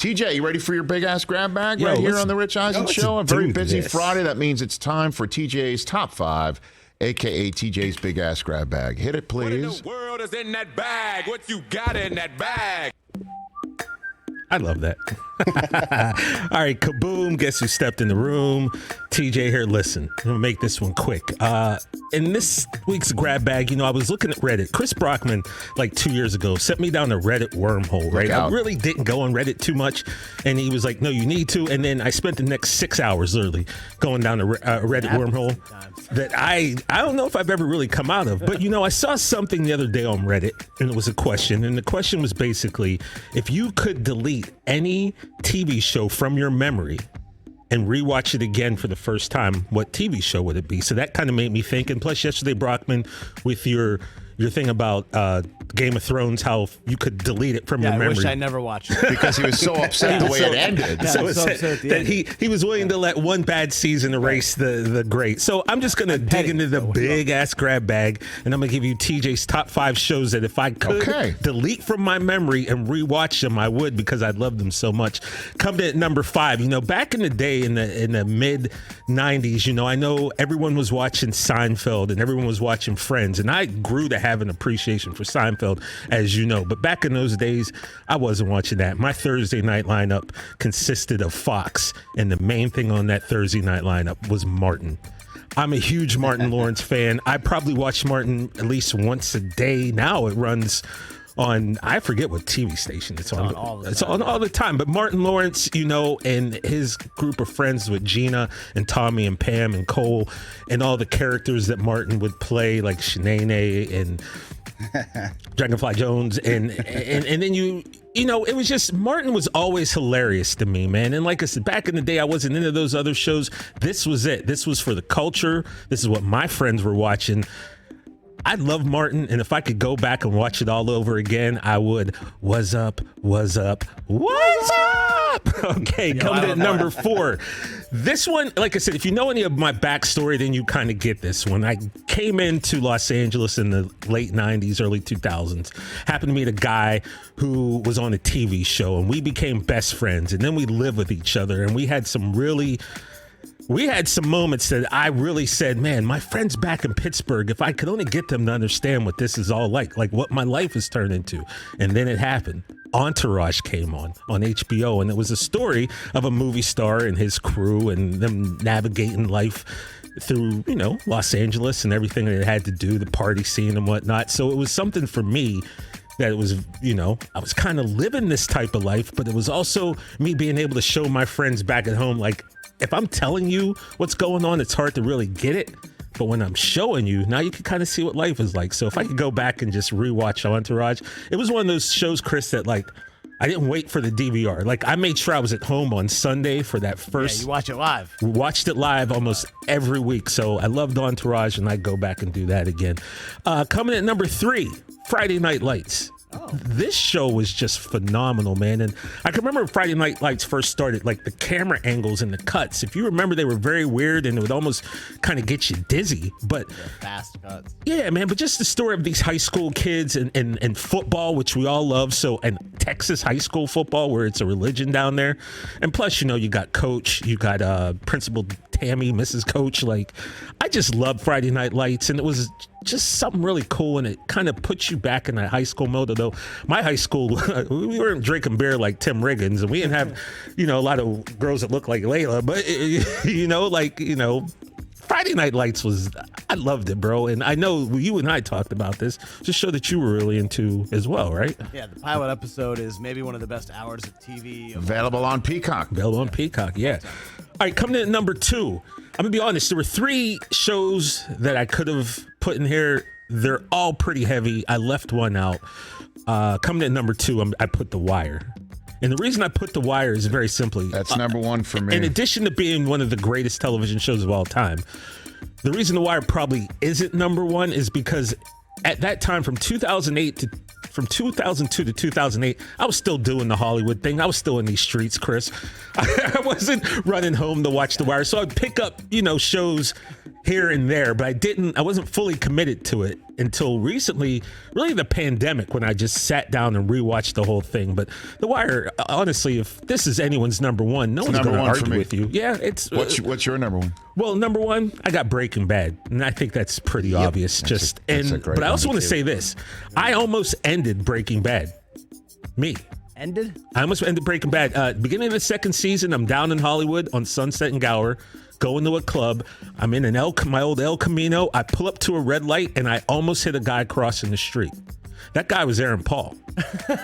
TJ, you ready for your big-ass grab bag right here on the Rich Eisen Show? A very busy Friday. That means it's time for TJ's Top 5, a.k.a. TJ's big-ass grab bag. Hit it, please. What in the world is in that bag? What you got in that bag? I love that. All right, kaboom. Guess who stepped in the room? TJ here. Listen, I'm going to make this one quick. In this week's grab bag, I was looking at Reddit. Chris Brockman, like 2 years ago, sent me down the Reddit wormhole, right? I really didn't go on Reddit too much. And he was like, no, you need to. And then I spent the next 6 hours literally going down the Reddit wormhole that I don't know if I've ever really come out of. But, I saw something the other day on Reddit, and it was a question. And the question was basically, if you could delete any TV show from your memory and rewatch it again for the first time, what TV show would it be? So that kind of made me think. And plus, yesterday, Brockman, with your thing about Game of Thrones, how you could delete it from your memory. I wish I never watched it. Because he was so upset the way it ended. That he was willing to let one bad season erase the great. So I'm just going to dig into the big-ass grab bag, and I'm going to give you TJ's top 5 shows that if I could delete from my memory and rewatch them, I would, because I love them so much. Come to number 5. Back in the day, in the mid-'90s, I know everyone was watching Seinfeld and everyone was watching Friends, and I grew to have an appreciation for Seinfeld, as you know. But back in those days, I wasn't watching that. My Thursday night lineup consisted of Fox, and the main thing on that Thursday night lineup was Martin. I'm a huge Martin Lawrence fan. I probably watch Martin at least once a day. Now it runs on, I forget what TV station it's on. It's on all the time. But Martin Lawrence, and his group of friends with Gina and Tommy and Pam and Cole and all the characters that Martin would play, like Shanae and Dragonfly Jones. And then it was just, Martin was always hilarious to me, man. And like I said, back in the day, I wasn't into those other shows. This was it. This was for the culture. This is what my friends were watching. I love Martin, and if I could go back and watch it all over again, I would. What's up? What's up? What's up? Okay, coming to number 4. This one, like I said, if you know any of my backstory, then you kind of get this one. I came into Los Angeles in the late 90s, early 2000s. Happened to meet a guy who was on a TV show, and we became best friends, and then we lived with each other, and we had some moments that I really said, man, my friends back in Pittsburgh, if I could only get them to understand what this is all like what my life has turned into. And then it happened. Entourage came on HBO, and it was a story of a movie star and his crew and them navigating life through, Los Angeles and everything that it had to do, the party scene and whatnot. So it was something for me that it was, I was kind of living this type of life, but it was also me being able to show my friends back at home, like, if I'm telling you what's going on, it's hard to really get it. But when I'm showing you, now you can kind of see what life is like. So if I could go back and just rewatch Entourage, it was one of those shows, Chris, that I didn't wait for the DVR. I made sure I was at home on Sunday for that first. Yeah, you watch it live. Watched it live almost every week. So I loved Entourage, and I'd go back and do that again. Coming at number 3, Friday Night Lights. This show was just phenomenal, man. And I can remember when Friday Night Lights first started, like the camera angles and the cuts. If you remember, they were very weird, and it would almost kind of get you dizzy. But fast cuts. Yeah, man. But just the story of these high school kids and football, which we all love. So, and Texas high school football, where it's a religion down there. And plus, you got Coach, you got Principal Tammy, Mrs. Coach. I just loved Friday Night Lights, and it was just something really cool, and it kind of puts you back in that high school mode. Although my high school, we weren't drinking beer like Tim Riggins, and we didn't have, a lot of girls that looked like Layla, but Friday Night Lights I loved it, bro. And I know you and I talked about this, just show that you were really into as well, right? Yeah, the pilot episode is maybe one of the best hours of TV. Available on Peacock, yeah. All right, coming in at number 2. I'm going to be honest, there were 3 shows that I could have put in here. They're all pretty heavy. I left one out. Coming in at number 2, I put The Wire. And the reason I put The Wire is very simply. That's number 1 for me. In addition to being one of the greatest television shows of all time, the reason The Wire probably isn't number 1 is because at that time, from 2002 to 2008, I was still doing the Hollywood thing. I was still in these streets, Chris. I wasn't running home to watch The Wire. So I'd pick up, shows here and there, but I wasn't fully committed to it until recently, really the pandemic, when I just sat down and rewatched the whole thing. But The Wire, honestly, if this is anyone's number one, no one's going to argue with you. Yeah, it's what's your number one? Well, number one, I got Breaking Bad, and I think that's pretty obvious. But I also want to say this: I almost ended Breaking Bad. I almost ended Breaking Bad. Beginning of the second season, I'm down in Hollywood on Sunset and Gower, going to a club. I'm in my old El Camino. I pull up to a red light, and I almost hit a guy crossing the street. That guy was Aaron Paul. And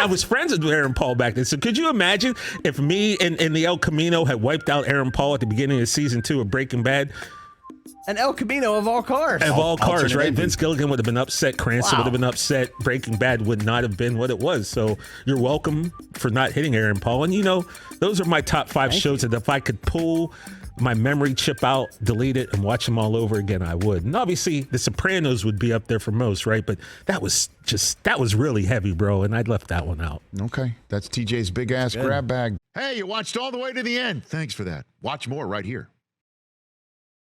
I was friends with Aaron Paul back then. So could you imagine if me and the El Camino had wiped out Aaron Paul at the beginning of season 2 of Breaking Bad? An El Camino of all cars. Of all cars, right? Vince Gilligan would have been upset. Cranston would have been upset. Breaking Bad would not have been what it was. So you're welcome for not hitting Aaron Paul. And, those are my top 5 shows that if I could pull my memory chip out, delete it, and watch them all over again, I would. And obviously, The Sopranos would be up there for most, right? But that was really heavy, bro, and I'd left that one out. Okay. That's TJ's big-ass grab bag. Hey, you watched all the way to the end. Thanks for that. Watch more right here.